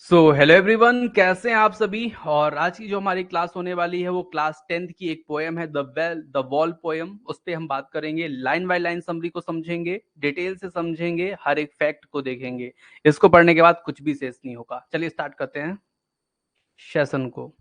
Hello everyone, कैसे हैं आप सभी। और आज की जो हमारी क्लास होने वाली है वो क्लास 10th की एक पोएम है द वॉल पोएम। उस पे हम बात करेंगे, लाइन बाय लाइन समरी को समझेंगे, डिटेल से समझेंगे, हर एक फैक्ट को देखेंगे। इसको पढ़ने के बाद कुछ भी शेष नहीं होगा। चलिए स्टार्ट करते हैं सेशन को।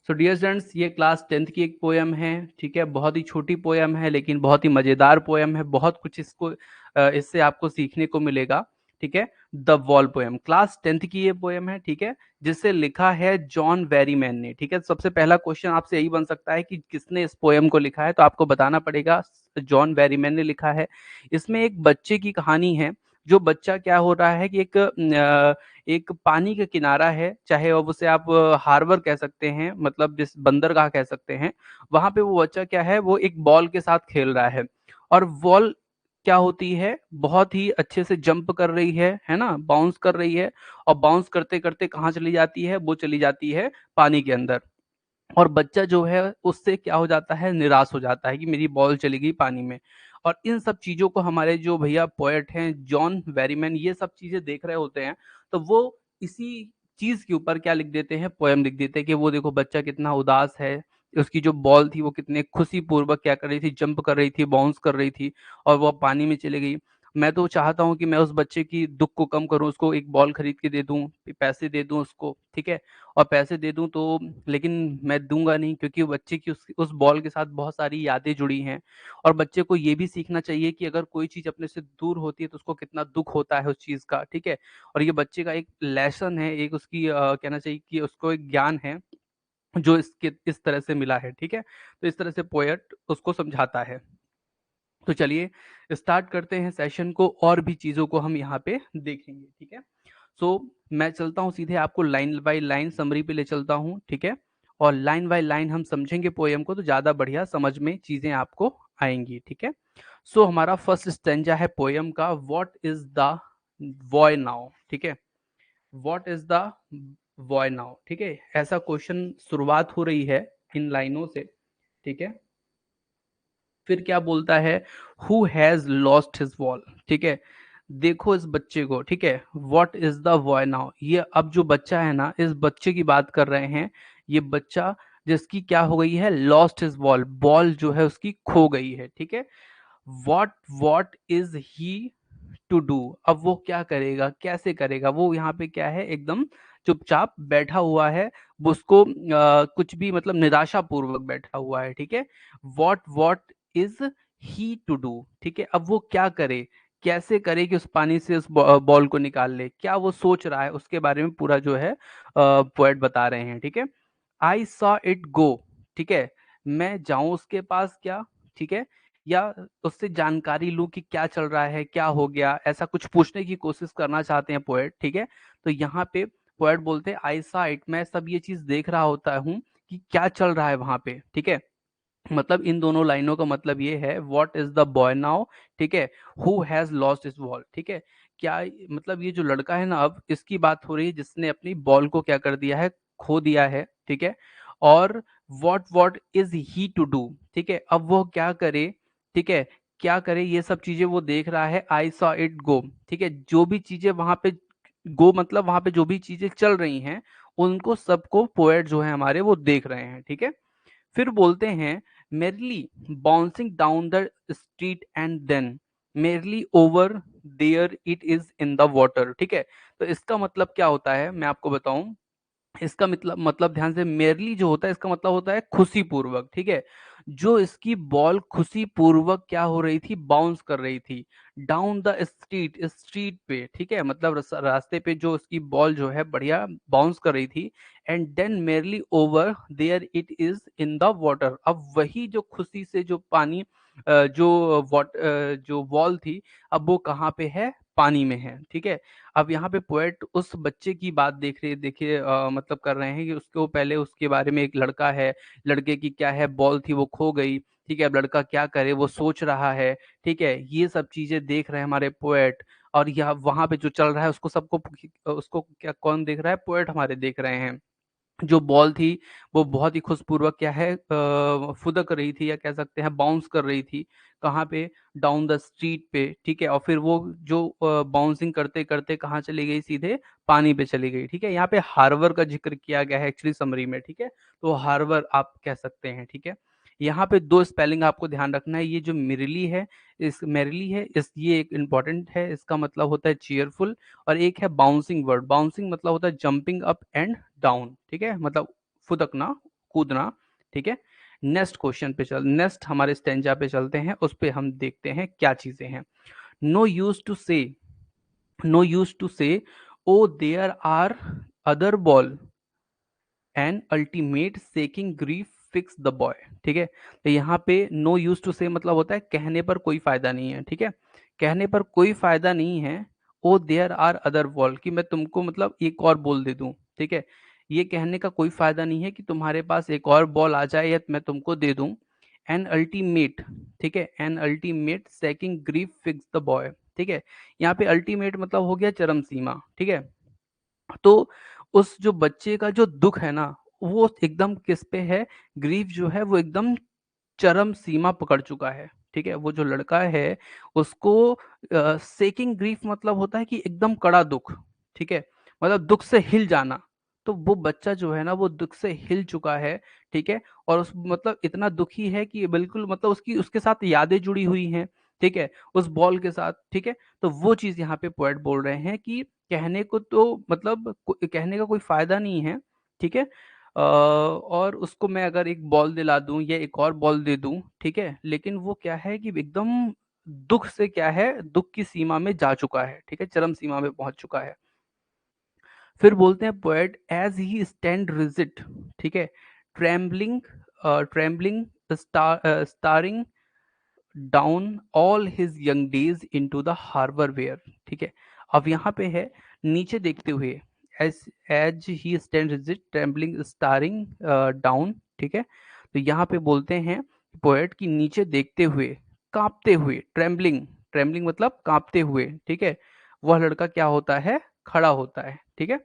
डियर स्टूडेंट्स, ये क्लास 10th की एक पोएम है। ठीक है, बहुत ही छोटी पोएम है लेकिन बहुत ही मजेदार पोएम है। बहुत कुछ इसको इससे आपको सीखने को मिलेगा। ठीक है, the wall poem class 10th की ये पोएम है। ठीक है, जिसे लिखा है जॉन वेरीमैन ने। ठीक है, सबसे पहला क्वेश्चन आपसे यही बन सकता है कि किसने इस पोएम को लिखा है, तो आपको बताना पड़ेगा जॉन वेरीमैन ने लिखा है। इसमें एक बच्चे की कहानी है। जो बच्चा क्या हो रहा है कि एक पानी का किनारा है, चाहे अब उसे आप हार्बर कह सकते हैं, मतलब जिस बंदरगाह कह सकते हैं। वहां पे वो बच्चा क्या है, वो एक बॉल के साथ खेल रहा है। और बॉल क्या होती है, बहुत ही अच्छे से जंप कर रही है ना, बाउंस कर रही है। और बाउंस करते करते कहाँ चली जाती है, वो चली जाती है पानी के अंदर। और बच्चा जो है उससे क्या हो जाता है, निराश हो जाता है कि मेरी बॉल चली गई पानी में। और इन सब चीजों को हमारे जो भैया पोएट हैं जॉन वेरीमैन, ये सब चीजें देख रहे होते हैं। तो वो इसी चीज के ऊपर क्या लिख देते हैं, पोएम लिख देते हैं कि वो देखो बच्चा कितना उदास है। उसकी जो बॉल थी वो कितने खुशी पूर्वक क्या कर रही थी, जंप कर रही थी, बाउंस कर रही थी। और वो पानी में चली गई। मैं तो चाहता हूँ कि मैं उस बच्चे की दुख को कम करूँ, उसको एक बॉल खरीद के दे दूं, पैसे दे दूं उसको। ठीक है, और पैसे दे दूं तो, लेकिन मैं दूंगा नहीं, क्योंकि बच्चे की उस बॉल के साथ बहुत सारी यादें जुड़ी हैं। और बच्चे को ये भी सीखना चाहिए कि अगर कोई चीज अपने से दूर होती है तो उसको कितना दुख होता है उस चीज का। ठीक है, और ये बच्चे का एक लेसन है, एक उसकी कहना चाहिए कि उसको एक ज्ञान है जो इसके इस तरह से मिला है। ठीक है, तो इस तरह से पोएट उसको समझाता है। तो चलिए स्टार्ट करते हैं सेशन को, और भी चीजों को हम यहाँ पे देखेंगे। ठीक है, सो मैं चलता हूँ सीधे, आपको लाइन बाय लाइन समरी पे ले चलता हूँ। ठीक है, और लाइन बाय लाइन हम समझेंगे पोएम को, तो ज्यादा बढ़िया समझ में चीजें आपको आएंगी। ठीक है, सो हमारा फर्स्ट स्टेंजा है पोएम का, what is the boy now. ठीक है, what is the boy now. ठीक है, ऐसा क्वेश्चन शुरुआत हो रही है इन लाइनों से। ठीक है, फिर क्या बोलता है, who has lost his wall. ठीक है, देखो इस बच्चे को। ठीक है, what is the boy now, ये अब जो बच्चा है ना, इस बच्चे की बात कर रहे हैं। ये बच्चा जिसकी क्या हो गई है, लॉस्ट हिज बॉल, बॉल जो है उसकी खो गई है। ठीक है, what is he to do, अब वो क्या करेगा, कैसे करेगा। वो यहाँ पे क्या है, एकदम चुपचाप बैठा हुआ है। वो उसको कुछ भी मतलब निराशा पूर्वक बैठा हुआ है। ठीक है, what is he to do. ठीक है, अब वो क्या करे, कैसे करे कि उस पानी से उस बॉल को निकाल ले, क्या वो सोच रहा है, उसके बारे में पूरा जो है पोएट बता रहे हैं। ठीक है, आई सॉ इट गो। ठीक है, मैं जाऊं उसके पास क्या। ठीक है, या उससे जानकारी लूं कि क्या चल रहा है, क्या हो गया, ऐसा कुछ पूछने की कोशिश करना चाहते हैं पोएट। ठीक है, तो यहाँ पे पोएट बोलते हैं आई सॉ इट, मैं सब ये चीज देख रहा होता हूँ कि क्या चल रहा है वहां पे। ठीक है, मतलब इन दोनों लाइनों का मतलब ये है, what is the boy now. ठीक है, who has lost his ball. ठीक है, क्या मतलब ये जो लड़का है ना, अब इसकी बात हो रही है जिसने अपनी बॉल को क्या कर दिया है, खो दिया है। ठीक है, और what is he to do. ठीक है, अब वो क्या करे। ठीक है, क्या करे, ये सब चीजें वो देख रहा है। I saw it go. ठीक है, जो भी चीजें वहां पे गो, मतलब वहां पे जो भी चीजें चल रही हैं, उनको सबको पोएट जो है हमारे वो देख रहे हैं। ठीक है, फिर बोलते हैं, merrily bouncing down the street and then merrily over there it is in the water. ठीक है, तो इसका मतलब क्या होता है, मैं आपको बताऊं। इसका मतलब ध्यान से, मेरली जो होता है इसका मतलब होता है खुशी पूर्वक। ठीक है, जो इसकी बॉल खुशी पूर्वक क्या हो रही थी, बाउंस कर रही थी डाउन द स्ट्रीट, स्ट्रीट पे। ठीक है, मतलब रास्ते पे जो उसकी बॉल जो है बढ़िया बाउंस कर रही थी। And then merrily over there it is in the water, अब वही जो खुशी से जो पानी जो वॉल थी, अब वो कहाँ पे है, पानी में है। ठीक है, अब यहाँ पे पोएट उस बच्चे की बात देख रहे देखिए मतलब कर रहे हैं कि उसको पहले उसके बारे में, एक लड़का है, लड़के की क्या है, बॉल थी वो खो गई। ठीक है, अब लड़का क्या करे, वो सोच रहा है। ठीक है, ये सब चीजें देख रहे हैं हमारे पोएट। और यह वहां पे जो चल रहा है उसको सबको, उसको क्या कौन देख रहा है, पोएट हमारे देख रहे हैं। जो बॉल थी वो बहुत ही खुशपूर्वक क्या है फुदक रही थी, या कह सकते हैं बाउंस कर रही थी। कहाँ पे? डाउन द स्ट्रीट पे, ठीक है। और फिर वो जो बाउंसिंग करते करते कहाँ चली गई? सीधे पानी पे चली गई, ठीक है। यहाँ पे हार्बर का जिक्र किया गया है एक्चुअली समरी में, ठीक है। तो हार्बर आप कह सकते हैं, ठीक है। यहाँ पे दो स्पेलिंग आपको ध्यान रखना है। ये जो मिरली है, इस मेरली है, इस ये एक इंपॉर्टेंट है। इसका मतलब होता है चीयरफुल। और एक है बाउंसिंग वर्ड। बाउंसिंग मतलब होता है जंपिंग अप एंड डाउन, ठीक है, मतलब फुदकना, कूदना, ठीक है। नेक्स्ट हमारे स्टेंजा पे चलते हैं, उस पे हम देखते हैं क्या चीजें हैं। No use to say, no use to say oh there are other ball an ultimate shaking grief fix the boy, ठीक है। तो यहाँ पे नो यूज टू से मतलब होता है कहने पर कोई फायदा नहीं है, ठीक है। कहने पर कोई फायदा नहीं है। ओ देयर आर अदर बॉल, कि मैं तुमको मतलब एक और बॉल दे दूं, ठीक है। ये कहने का कोई फायदा नहीं है कि तुम्हारे पास एक और बॉल आ जाए या मैं तुमको दे दूं। एन अल्टीमेट, ठीक है, an ultimate shaking grief fix the boy, ठीक है। यहाँ पे अल्टीमेट मतलब हो गया चरम सीमा, ठीक है। तो उस जो बच्चे का जो दुख है ना, वो एकदम किस पे है? ग्रीफ जो है वो एकदम चरम सीमा पकड़ चुका है, ठीक है। वो जो लड़का है उसको सेकिंग ग्रीफ मतलब होता है कि एकदम कड़ा दुख, ठीक है, मतलब दुख से हिल जाना। तो वो बच्चा जो है ना वो दुख से हिल चुका है, ठीक है। और उस मतलब इतना दुखी है कि बिल्कुल मतलब उसकी उसके साथ यादें जुड़ी हुई हैं, ठीक है, उस बॉल के साथ, ठीक है। तो वो चीज यहाँ पे पोएट बोल रहे हैं कि कहने को तो मतलब कहने का कोई फायदा नहीं है, ठीक है। और उसको मैं अगर एक बॉल दिला दूं या एक और बॉल दे दूं, ठीक है, लेकिन वो क्या है कि एकदम दुख से क्या है, दुख की सीमा में जा चुका है, ठीक है, चरम सीमा में पहुंच चुका है। फिर बोलते हैं poet as he stand rigid, ठीक है, trembling, trembling, staring down all his young days into the harbour where, ठीक है। अब यहाँ पे है नीचे देखते हुए, as as he stand rigid trembling staring down, ठीक है। तो यहाँ पे बोलते हैं पोएट की नीचे देखते हुए, कांपते हुए, ट्रेम्बलिंग, ट्रेम्बलिंग मतलब कांपते हुए, ठीक है, वह लड़का क्या होता है? खड़ा होता है, ठीक है।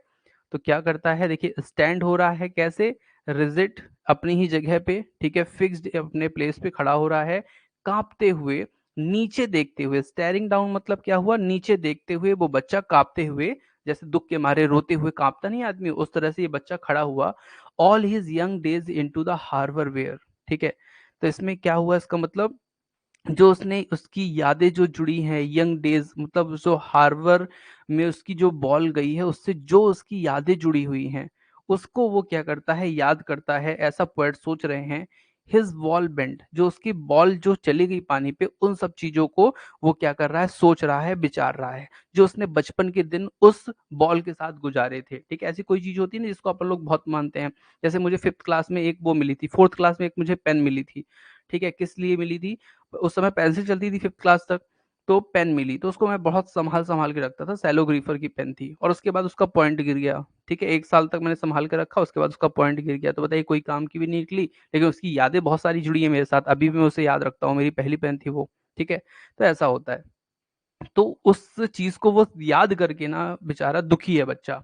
तो क्या करता है? देखिए स्टैंड हो रहा है कैसे? रिजिट, अपनी ही जगह पे, ठीक है, फिक्स्ड अपने प्लेस पे खड़ा हो रहा है, कांपते हुए, नीचे देखते हुए। स्टेरिंग डाउन मतलब क्या हुआ? नीचे देखते हुए वो बच्चा कांपते हुए, जैसे दुख के मारे रोते हुए कांपता नहीं आदमी, उस तरह से ये बच्चा खड़ा हुआ। All his young days into the harbour where, ठीक है। तो इसमें क्या हुआ? इसका मतलब जो उसने उसकी यादें जो जुड़ी हैं यंग डेज, मतलब जो हार्बर में उसकी जो बॉल गई है उससे जो उसकी यादें जुड़ी हुई हैं, उसको वो क्या करता है? याद करता है, ऐसा पोएट सोच रहे हैं। हिज बॉल बेंड, जो उसकी बॉल जो चली गई पानी पे, उन सब चीजों को वो क्या कर रहा है? सोच रहा है, विचार रहा है, जो उसने बचपन के दिन उस बॉल के साथ गुजारे थे, ठीक है। ऐसी कोई चीज होती है ना जिसको अपन लोग बहुत मानते हैं। जैसे मुझे फिफ्थ क्लास में एक वो मिली थी, फोर्थ क्लास में एक मुझे पेन मिली थी, ठीक है। किस लिए मिली थी? उस समय पेंसिल चलती थी फिफ्थ क्लास तक, तो पेन मिली, तो उसको मैं बहुत संभाल संभाल के रखता था। सैलोग्रीफर की पेन थी, और उसके बाद उसका पॉइंट गिर गया, ठीक है। एक साल तक मैंने संभाल के रखा, उसके बाद उसका पॉइंट गिर गया, तो बताइए कोई काम की भी नहीं निकली, लेकिन उसकी यादें बहुत सारी जुड़ी है मेरे साथ, अभी भी मैं उसे याद रखता हूँ, मेरी पहली पेन थी वो, ठीक है। तो ऐसा होता है। तो उस चीज को वो याद करके ना बेचारा दुखी है बच्चा,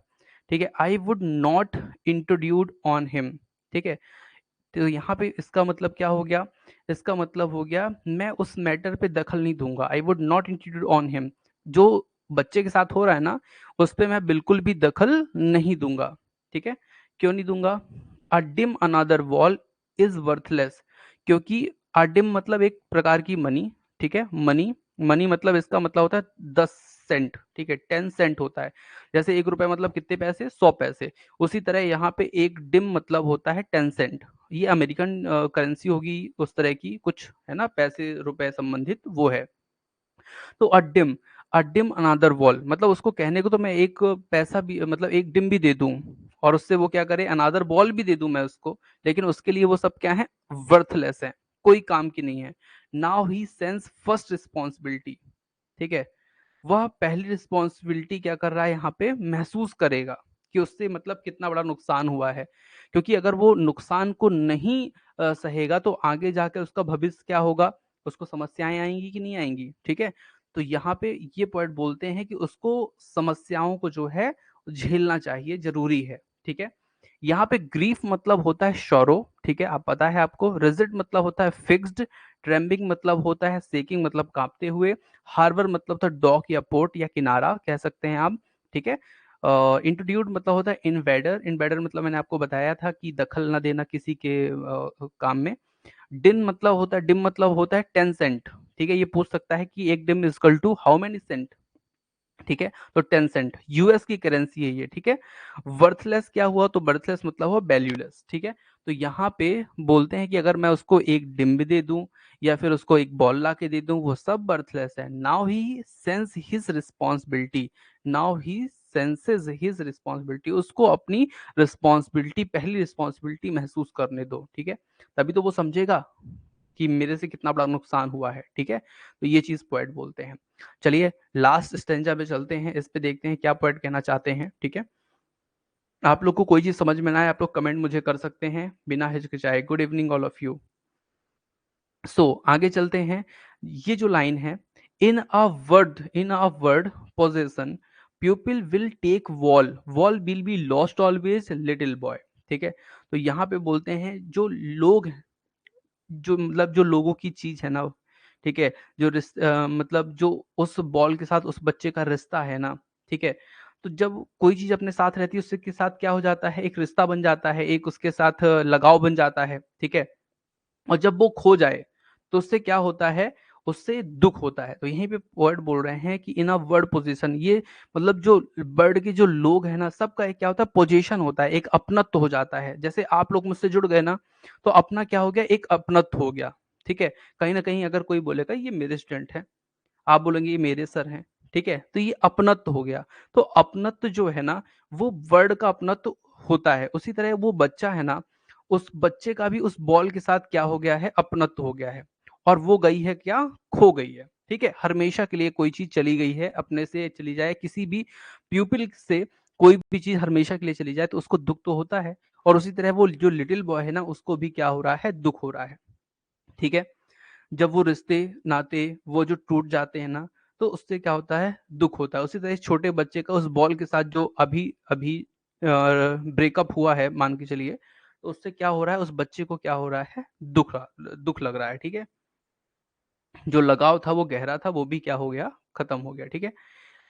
ठीक है। I would not intrude on him, ठीक है। तो यहाँ पे इसका मतलब क्या हो गया? इसका मतलब हो गया मैं उस मैटर पे दखल नहीं दूंगा। आई would not intrude on him, जो बच्चे के साथ हो रहा है ना, उस पे मैं बिल्कुल भी दखल नहीं दूंगा, ठीक है। क्यों नहीं दूंगा? A dime another ball is worthless, क्योंकि अडिम मतलब एक प्रकार की मनी, ठीक है, मनी। मनी मतलब इसका मतलब होता है 10 सेंट, ठीक है, 10 सेंट होता है। जैसे 1 रुपए मतलब कितने पैसे? 100 पैसे। उसी तरह यहाँ पे एक डिम मतलब होता है 10 सेंट। ये अमेरिकन करेंसी होगी उस तरह की कुछ, है ना, पैसे रुपए संबंधित वो है। तो अ डिम अनादर वॉल मतलब उसको कहने को तो मैं एक पैसा भी मतलब एक डिम भी दे दूं, और उससे वो क्या करे? अनादर बॉल भी दे दूं मैं उसको, लेकिन उसके लिए वो सब क्या है? वर्थलेस है, कोई काम की नहीं है। Now he sense first responsibility, ठीक है। वह पहली रिस्पॉन्सिबिलिटी क्या कर रहा है यहाँ पे? महसूस करेगा कि उससे मतलब कितना बड़ा नुकसान हुआ है। क्योंकि अगर वो नुकसान को नहीं सहेगा तो आगे जाकर उसका भविष्य क्या होगा? उसको समस्याएं आएंगी कि नहीं आएंगी, ठीक है। तो यहाँ पे ये पॉइंट बोलते हैं कि उसको समस्याओं को जो है झेलना चाहिए, जरूरी है, ठीक है। यहाँ पे ग्रीफ मतलब होता है शोरो, ठीक है, आप पता है आपको। रिजिड मतलब होता है फिक्स्ड, ट्रेम्बिंग मतलब होता है सेकिंग मतलब कांपते हुए, हार्बर मतलब था डॉक या पोर्ट या किनारा कह सकते हैं आप, ठीक है। इंट्रोड्यूड मतलब होता है इन्वेडर, इन्वेडर मतलब मैंने आपको बताया था कि दखल न देना किसी के काम में। डिम मतलब होता है 10 सेंट, ठीक है, ये पूछ सकता है कि एक dime is equal to how many cent, ठीक है, तो 10 सेंट यूएस की करेंसी है ये, ठीक है। वर्थलेस क्या हुआ, तो वर्थलेस मतलब हुआ वैल्यूलेस, ठीक है। तो यहाँ पे बोलते हैं कि अगर मैं उसको एक डिम्ब दे दूं या फिर उसको एक बॉल ला के दे दूं, वो सब वर्थलेस है। Now he sense his responsibility, now he senses his responsibility, उसको अपनी रिस्पॉन्सिबिलिटी, पहली रिस्पॉन्सिबिलिटी महसूस करने दो, ठीक है, तभी तो वो समझेगा कि मेरे से कितना बड़ा नुकसान हुआ है, ठीक है। तो ये चीज पोएट बोलते हैं। चलिए लास्ट स्टेंजा पे चलते हैं, इस पे देखते हैं क्या पोएट कहना चाहते हैं, ठीक है। आप लोग को कोई चीज समझ में ना आए, आप लोग कमेंट मुझे कर सकते हैं बिना हिचकिचाए। Good evening all of you. So आगे चलते हैं। ये जो लाइन है, in a world possession people will take ball, ball will be lost always little boy, ठीक है। तो यहाँ पे बोलते हैं जो लोग, जो मतलब जो लोगों की चीज है ना, ठीक है, मतलब जो उस बॉल के साथ उस बच्चे का रिश्ता है ना, ठीक है। तो जब कोई चीज अपने साथ रहती है उसके के साथ क्या हो जाता है, एक रिश्ता बन जाता है, एक उसके साथ लगाव बन जाता है, ठीक है। और जब वो खो जाए तो उससे क्या होता है, उससे दुख होता है। तो यहीं पे पोएट बोल रहे हैं कि इन अ वर्ड पोजीशन, ये मतलब जो बर्ड के जो लोग हैं ना, सबका एक क्या होता है, पोजीशन होता है, एक अपनत्व हो जाता है। जैसे आप लोग मुझसे जुड़ गए ना, तो अपना क्या हो गया, एक अपनत्व हो गया, ठीक है। कहीं ना कहीं अगर कोई बोलेगा ये मेरे स्टूडेंट हैं, आप बोलेंगे ये मेरे सर हैं, ठीक है, तो ये अपनत्व हो गया। तो अपनत्व जो है ना, वो वर्ड का अपनत्व होता है। उसी तरह वो बच्चा है ना, उस बच्चे का भी उस बॉल के साथ क्या हो गया है, अपनत्व हो गया है। और वो गई है क्या, खो गई है, ठीक है। हमेशा के लिए कोई चीज चली गई है, अपने से चली जाए, किसी भी प्यूपिल से कोई भी चीज हमेशा के लिए चली जाए तो उसको दुख तो होता है। और उसी तरह वो जो लिटिल बॉय है ना, उसको भी क्या हो रहा है, दुख हो रहा है, ठीक है। जब वो रिश्ते नाते वो जो टूट जाते हैं ना, तो उससे क्या होता है, दुख होता है। उसी तरह इस छोटे बच्चे का उस बॉल के साथ जो अभी अभी ब्रेकअप हुआ है, मान के चलिए, तो उससे क्या हो रहा है, उस बच्चे को क्या हो रहा है, दुख लग रहा है, ठीक है। जो लगाव था वो गहरा था, वो भी क्या हो गया, खत्म हो गया, ठीक है।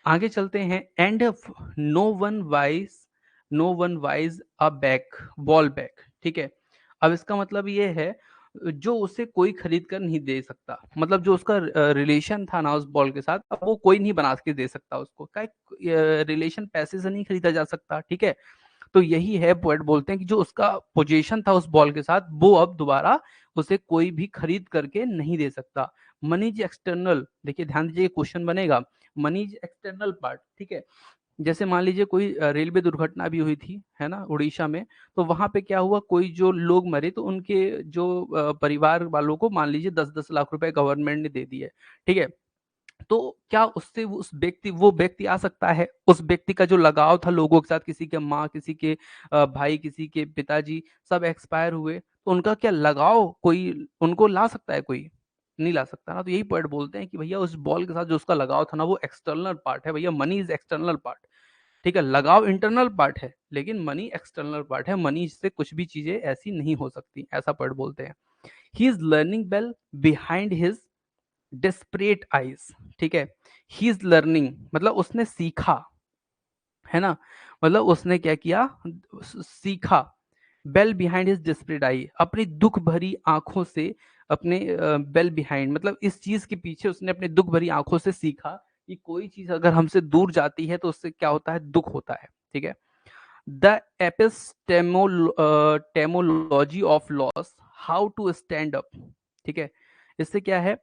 आगे चलते हैं। And no one wise, no one wise a back, ball back, ठीक है। अब इसका मतलब ये है, जो उसे कोई खरीद कर नहीं दे सकता, मतलब जो उसका रिलेशन था ना उस बॉल के साथ, अब वो कोई नहीं बना के दे सकता उसको, क्या रिलेशन पैसे से नहीं खरीदा जा सकता, ठीक है। तो यही है, पोएट बोलते हैं कि जो उसका पोजीशन था उस बॉल के साथ, वो अब दोबारा उसे कोई भी खरीद करके नहीं दे सकता। मनी इज एक्सटर्नल, देखिए ध्यान दीजिए, क्वेश्चन बनेगा, मनी इज एक्सटर्नल पार्ट, ठीक है। जैसे मान लीजिए कोई रेलवे दुर्घटना भी हुई थी, है ना, उड़ीसा में। तो वहां पे क्या हुआ, कोई जो लोग मरे तो उनके जो परिवार वालों को मान लीजिए 10-10 लाख रुपए गवर्नमेंट ने दे दिए, ठीक है। तो क्या उससे वो व्यक्ति आ सकता है, उस व्यक्ति का जो लगाव था लोगों के साथ, किसी के माँ, किसी के भाई, किसी के पिताजी, सब एक्सपायर हुए, तो उनका क्या लगाव कोई उनको ला सकता है, कोई नहीं ला सकता ना। तो यही पॉइंट बोलते हैं कि भैया उस बॉल के साथ जो उसका लगाव था ना, वो एक्सटर्नल पार्ट है भैया, मनी इज एक्सटर्नल पार्ट, ठीक है। लगाव इंटरनल पार्ट है, लेकिन मनी एक्सटर्नल पार्ट है, मनी से कुछ भी चीजें ऐसी नहीं हो सकती, ऐसा पॉइंट बोलते हैं। He is learning well behind his desperate eyes, ठीक है। ही इज लर्निंग मतलब उसने सीखा, है ना, मतलब उसने क्या किया, सीखा। बेल बिहाइंड हिज डेस्परेट आई, अपनी दुख भरी आंखों से, अपने बेल बिहाइंड मतलब इस चीज के पीछे उसने अपने दुख भरी आंखों से सीखा कि कोई चीज अगर हमसे दूर जाती है तो उससे क्या होता है, दुख होता है, ठीक है। The epistemology of loss, how to stand up, ठीक है। इससे क्या है,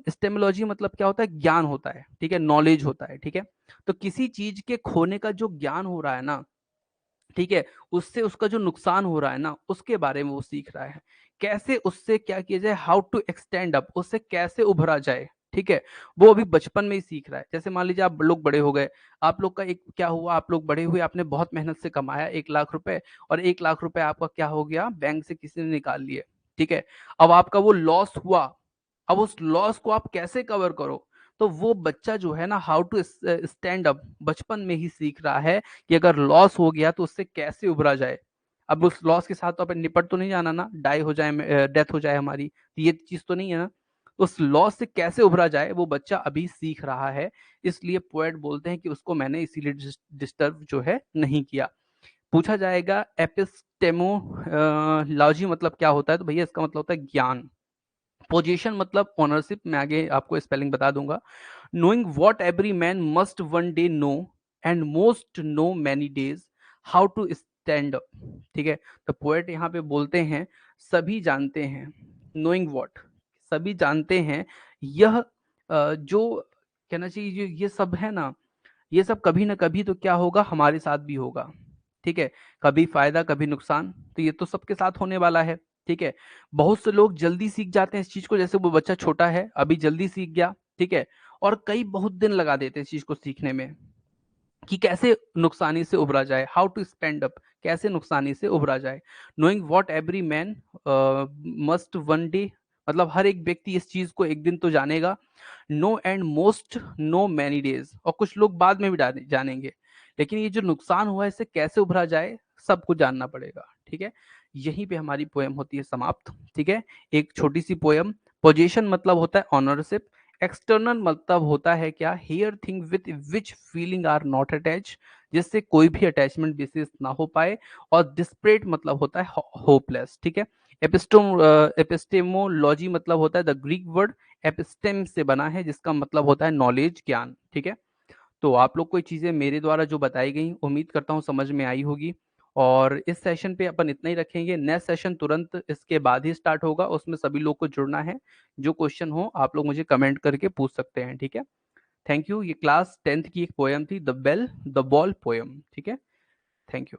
स्टेमोलॉजी मतलब क्या होता है, ज्ञान होता है, ठीक है, नॉलेज होता है, ठीक है। तो किसी चीज के खोने का जो ज्ञान हो रहा है ना, ठीक है, उससे उसका जो नुकसान हो रहा है ना, उसके बारे में वो सीख रहा है। कैसे उससे क्या किया जाए, हाउ टू एक्सटेंड अप, उससे कैसे उभरा जाए, ठीक है। वो अभी बचपन में ही सीख रहा है। जैसे मान लीजिए आप लोग बड़े हो गए, आप लोग का एक क्या हुआ, आप लोग बड़े हुए, आपने बहुत मेहनत से कमाया 1 लाख रुपए, और 1 लाख रुपए आपका क्या हो गया, बैंक से किसी ने निकाल लिए, ठीक है। अब आपका वो लॉस हुआ, अब उस लॉस को आप कैसे कवर करो। तो वो बच्चा जो है ना, हाउ टू स्टैंड अप, बचपन में ही सीख रहा है कि अगर लॉस हो गया तो उससे कैसे उभरा जाए। अब उस लॉस के साथ तो अपन निपट तो नहीं जाना ना, डाई हो जाए, डेथ हो जाए हमारी, तो ये चीज तो नहीं है ना। उस लॉस से कैसे उभरा जाए वो बच्चा अभी सीख रहा है, इसलिए पोएट बोलते हैं कि उसको मैंने इसीलिए डिस्टर्ब जो है नहीं किया। पूछा जाएगा एपिस्टेमोलॉजी मतलब क्या होता है, तो भैया इसका मतलब होता है ज्ञान। पोजीशन मतलब ओनरशिप, मैं आगे आपको स्पेलिंग बता दूंगा। Knowing what every man must one day know and most know many days how to stand up. ठीक है, तो पोएट यहाँ पे बोलते हैं सभी जानते हैं, नोइंग वॉट, सभी जानते हैं, यह जो कहना चाहिए जो ये सब है ना, ये सब कभी ना कभी तो क्या होगा, हमारे साथ भी होगा। ठीक है, कभी फायदा कभी नुकसान, तो ये तो सबके साथ होने वाला है। ठीक है, बहुत से लोग जल्दी सीख जाते हैं इस चीज को, जैसे वो बच्चा छोटा है अभी जल्दी सीख गया। ठीक है, और कई बहुत दिन लगा देते हैं इस चीज को सीखने में, कि कैसे नुकसानी से उभरा जाए, हाउ टू स्पेंड अप, कैसे नुकसानी से उभरा जाए। Knowing what every man must one day, मतलब हर एक व्यक्ति इस चीज को एक दिन तो जानेगा। Know and most know many days, और कुछ लोग बाद में भी जानेंगे, लेकिन ये जो नुकसान हुआ है इससे कैसे उभरा जाए सबको जानना पड़ेगा। ठीक है, यहीं पे हमारी पोएम होती है समाप्त। ठीक है, एक छोटी सी पोएम। पोजीशन मतलब होता है ऑनरशिप, एक्सटर्नल मतलब होता है क्या, here thing with which feeling are not attach, जिससे कोई भी अटैचमेंट विशेष ना हो पाए, और डिस्परेट मतलब होता है होपलेस। ठीक है, एपिस्टेमोलॉजी मतलब होता है द ग्रीक वर्ड एपिस्टेम से बना है, जिसका मतलब होता है नॉलेज, ज्ञान। ठीक है, तो आप लोग को ये चीजें मेरे द्वारा जो बताई गई उम्मीद करता हूँ समझ में आई होगी, और इस सेशन पे अपन इतना ही रखेंगे। नेक्स्ट सेशन तुरंत इसके बाद ही स्टार्ट होगा, उसमें सभी लोग को जुड़ना है। जो क्वेश्चन हो आप लोग मुझे कमेंट करके पूछ सकते हैं। ठीक है, थैंक यू। ये क्लास 10th की एक पोएम थी, the bell the ball poem. ठीक है, थैंक यू।